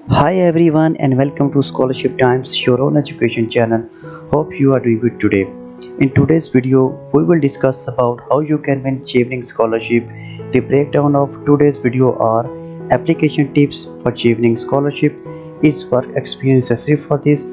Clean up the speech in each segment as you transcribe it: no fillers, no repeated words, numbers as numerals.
Hi everyone and welcome to Scholarship Times, your own education channel. Hope you are doing good today. In today's video, we will discuss about how you can win Chevening Scholarship. The breakdown of today's video are application tips for Chevening Scholarship, is work experience necessary for this,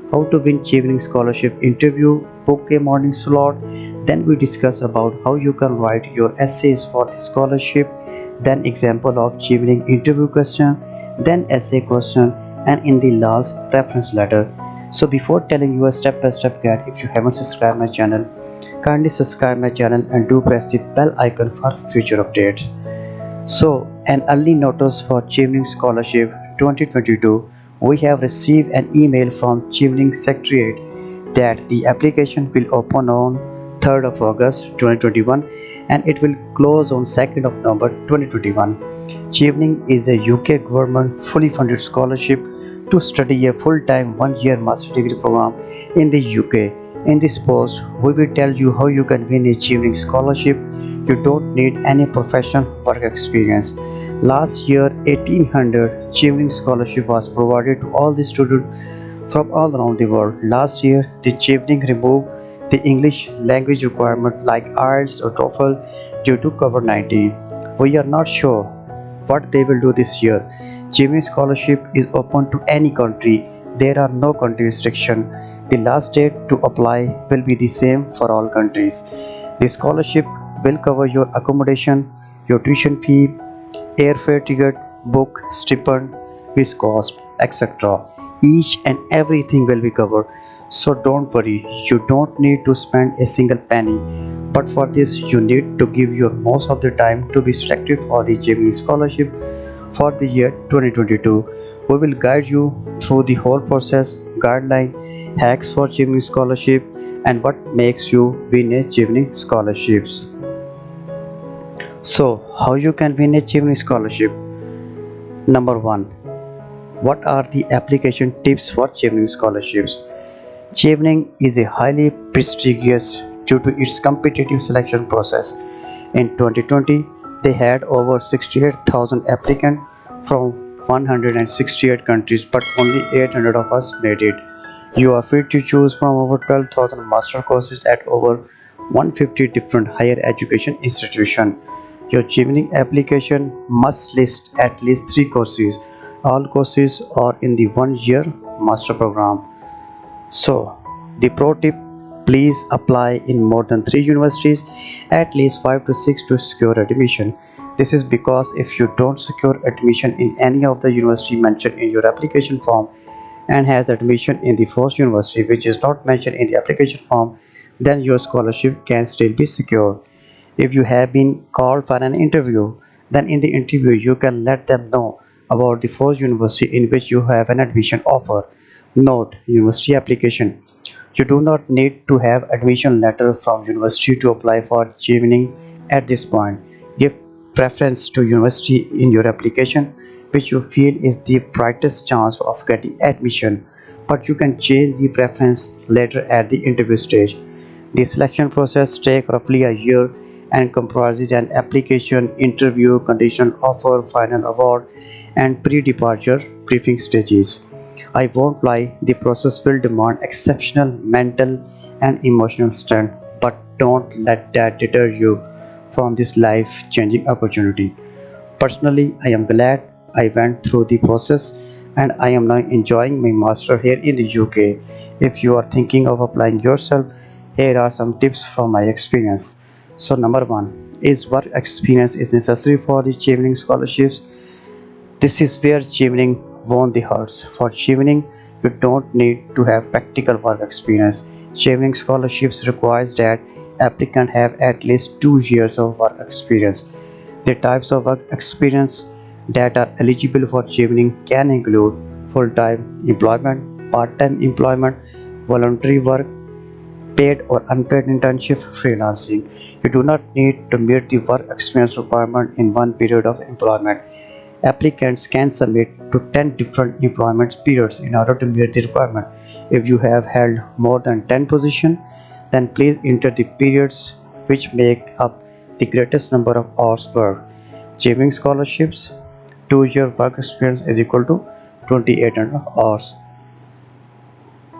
how to win Chevening Scholarship interview, book a morning slot. Then we discuss about how you can write your essays for the scholarship, then example of Chevening interview question, then essay question, and in the last reference letter. So before telling you a step-by-step guide, if you haven't subscribed my channel, kindly subscribe my channel and do press the bell icon for future updates. So an early notice for Chevening Scholarship 2022, we have received an email from Chevening Secretariat that the application will open on 3rd of August 2021 and it will close on 2nd of November 2021. Chevening is a UK government fully funded scholarship to study a full-time one-year master degree program in the UK. In this post, we will tell you how you can win a Chevening scholarship. You don't need any professional work experience. Last year, 1800 Chevening scholarship was provided to all the students from all around the world. Last year, the Chevening removed the English language requirement like IELTS or TOEFL due to COVID-19. We are not sure what they will do this year. Chevening scholarship is open to any country. There are no country restriction. The last date to apply will be the same for all countries. The scholarship will cover your accommodation, your tuition fee, airfare ticket, book, stipend, fees cost, etc. Each and everything will be covered. So don't worry, you don't need to spend a single penny. But for this, you need to give your most of the time to be selected for the Gemini scholarship for the year 2022. We will guide you through the whole process, guideline, hacks for Gemini scholarship, and what makes you win a Gemini scholarships. So, how you can win a Gemini scholarship? Number 1. What are the application tips for Chevening scholarships? Chevening is a highly prestigious due to its competitive selection process. In 2020, they had over 68,000 applicants from 168 countries, but only 800 of us made it. You are free to choose from over 12,000 master courses at over 150 different higher education institutions. Your Chevening application must list at least 3 courses. All courses are in the 1 year master program. So, the pro tip, please apply in more than 3 universities, at least 5 to 6 to secure admission. This is because if you don't secure admission in any of the university mentioned in your application form and has admission in the first university which is not mentioned in the application form, then your scholarship can still be secured. If you have been called for an interview, then in the interview you can let them know about the first university in which you have an admission offer. Note: University application. You do not need to have admission letter from university to apply for Chevening at this point. Give preference to university in your application which you feel is the brightest chance of getting admission, but you can change the preference later at the interview stage. The selection process takes roughly a year and comprises an application, interview, conditional offer, final award, and pre-departure briefing stages. I won't lie, the process will demand exceptional mental and emotional strength, but don't let that deter you from this life-changing opportunity. Personally, I am glad I went through the process and I am now enjoying my master here in the UK. If you are thinking of applying yourself, here are some tips from my experience. So number 1 is work experience is necessary for the Chevening scholarships. This is where Chevening won the hearts. For Chevening, you don't need to have practical work experience. Chevening scholarships requires that applicant have at least 2 years of work experience. The types of work experience that are eligible for Chevening can include full-time employment, part-time employment, voluntary work, paid or unpaid internship, freelancing. You do not need to meet the work experience requirement in one period of employment. Applicants can submit to 10 different employment periods in order to meet the requirement. If you have held more than 10 positions, then please enter the periods which make up the greatest number of hours worked. Achieving scholarships, 2 year work experience is equal to 2800 hours.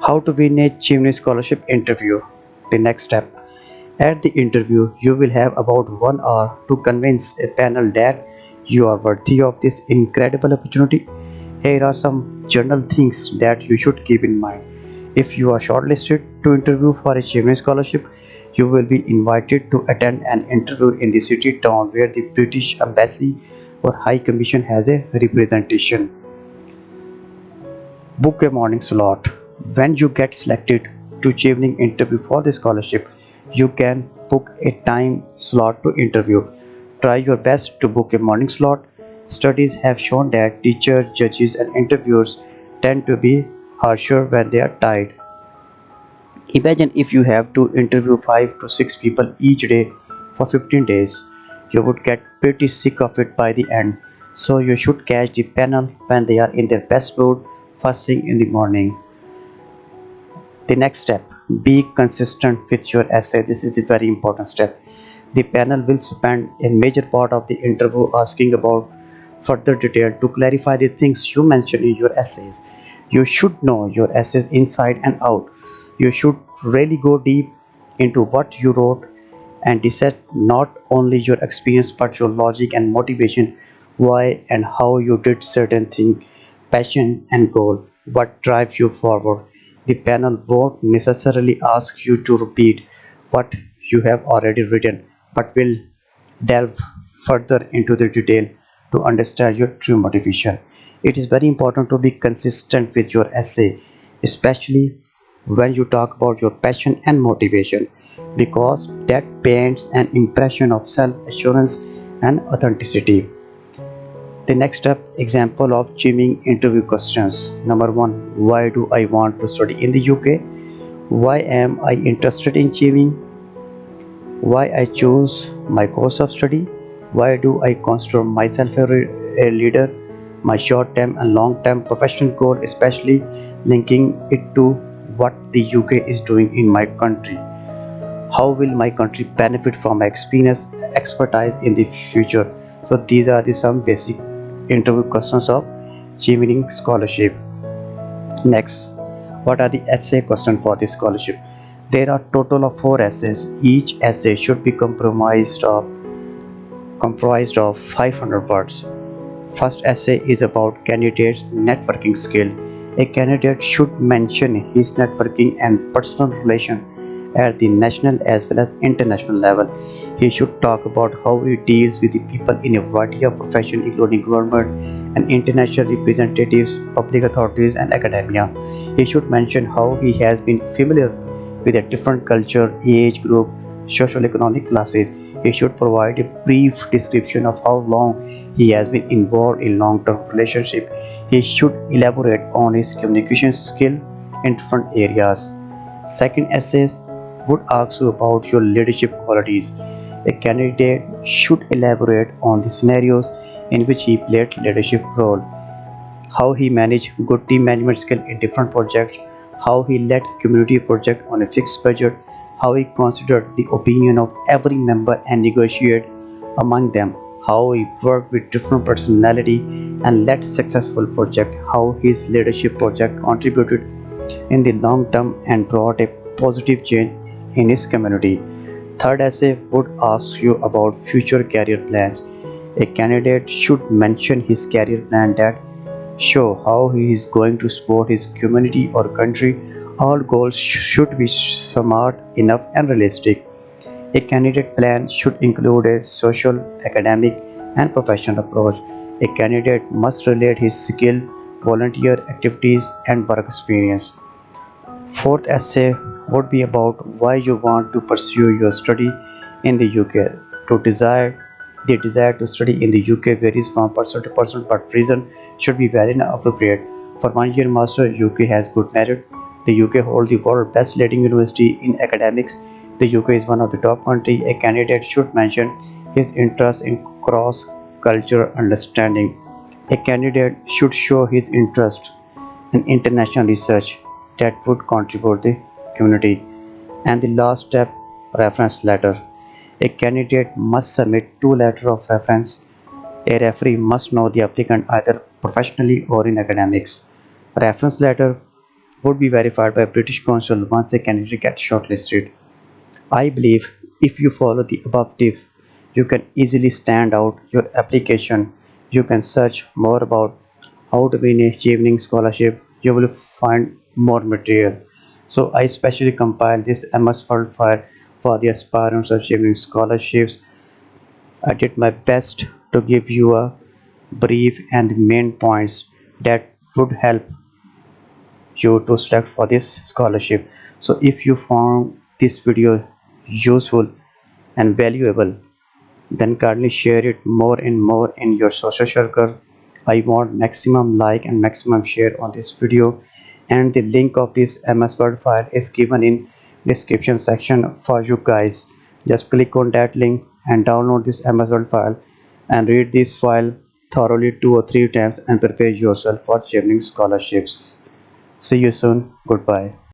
How to win a Chimney Scholarship interview. The next step. At the interview, you will have about 1 hour to convince a panel that you are worthy of this incredible opportunity. Here are some general things that you should keep in mind. If you are shortlisted to interview for a Chimney Scholarship, you will be invited to attend an interview in the city town where the British Embassy or High Commission has a representation. Book a morning slot. When you get selected to evening interview for the scholarship, you can book a time slot to interview. Try your best to book a morning slot. Studies have shown that teachers, judges, and interviewers tend to be harsher when they are tired. Imagine if you have to interview 5 to 6 people each day for 15 days. You would get pretty sick of it by the end. So you should catch the panel when they are in their best mood first thing in the morning. The next step, be consistent with your essay. This is a very important step. The panel will spend a major part of the interview asking about further detail to clarify the things you mentioned in your essays. You should know your essays inside and out. You should really go deep into what you wrote and dissect not only your experience but your logic and motivation, why and how you did certain thing, passion and goal, what drives you forward. The panel won't necessarily ask you to repeat what you have already written, but will delve further into the detail to understand your true motivation. It is very important to be consistent with your essay, especially when you talk about your passion and motivation, because that paints an impression of self assurance and authenticity. The next step, example of chiming interview questions. Number one, why do I want to study in the UK? Why am I interested in chiming? Why I choose my course of study? Why do I consider myself a leader? My short term and long term professional goal, especially linking it to what the UK is doing in my country. How will my country benefit from my experience, expertise in the future? So these are the some basic interview questions of Chevening scholarship. Next, what are the essay questions for this scholarship? There are total of 4 essays. Each essay should be comprised of 500 words. First essay is about candidate's networking skill. A candidate should mention his networking and personal relation at the national as well as international level. He should talk about how he deals with the people in a variety of professions including government and international representatives, public authorities and academia. He should mention how he has been familiar with a different culture, age group, social economic classes. He should provide a brief description of how long he has been involved in long-term relationship. He should elaborate on his communication skill in different areas. Second essay would ask you about your leadership qualities. A candidate should elaborate on the scenarios in which he played leadership role, how he managed good team management skill in different projects, how he led community project on a fixed budget, how he considered the opinion of every member and negotiated among them, how he worked with different personality and led successful project, how his leadership project contributed in the long term and brought a positive change in his community. Third essay would ask you about future career plans. A candidate should mention his career plan that show how he is going to support his community or country. All goals should be smart enough and realistic. A candidate plan should include a social, academic, and professional approach. A candidate must relate his skill, volunteer activities, and work experience. Fourth essay would be about why you want to pursue your study in the UK. To desire The desire to study in the UK varies from person to person, but reason should be valid and appropriate. For 1 year master, UK has good merit. The UK holds the world best leading university in academics. The UK is one of the top countries. A candidate should mention his interest in cross cultural understanding. A candidate should show his interest in international research that would contribute the community. And the last step, reference letter. A candidate must submit 2 letters of reference. A referee must know the applicant either professionally or in academics. Reference letter would be verified by British Council once a candidate gets shortlisted. I believe if you follow the above tips, you can easily stand out your application. You can search more about how to win a Chevening scholarship. You will find more material. So I specially compiled this MS Word file for the aspirants of Chevening scholarships. I did my best to give you a brief and the main points that would help you to select for this scholarship. So if you found this video useful and valuable, then kindly share it more and more in your social circle. I want maximum like and maximum share on this video, and the link of this MS Word file is given in description section for you guys. Just click on that link and download this MS Word file and read this file thoroughly 2 or 3 times and prepare yourself for Chevening scholarships. See you soon. Goodbye.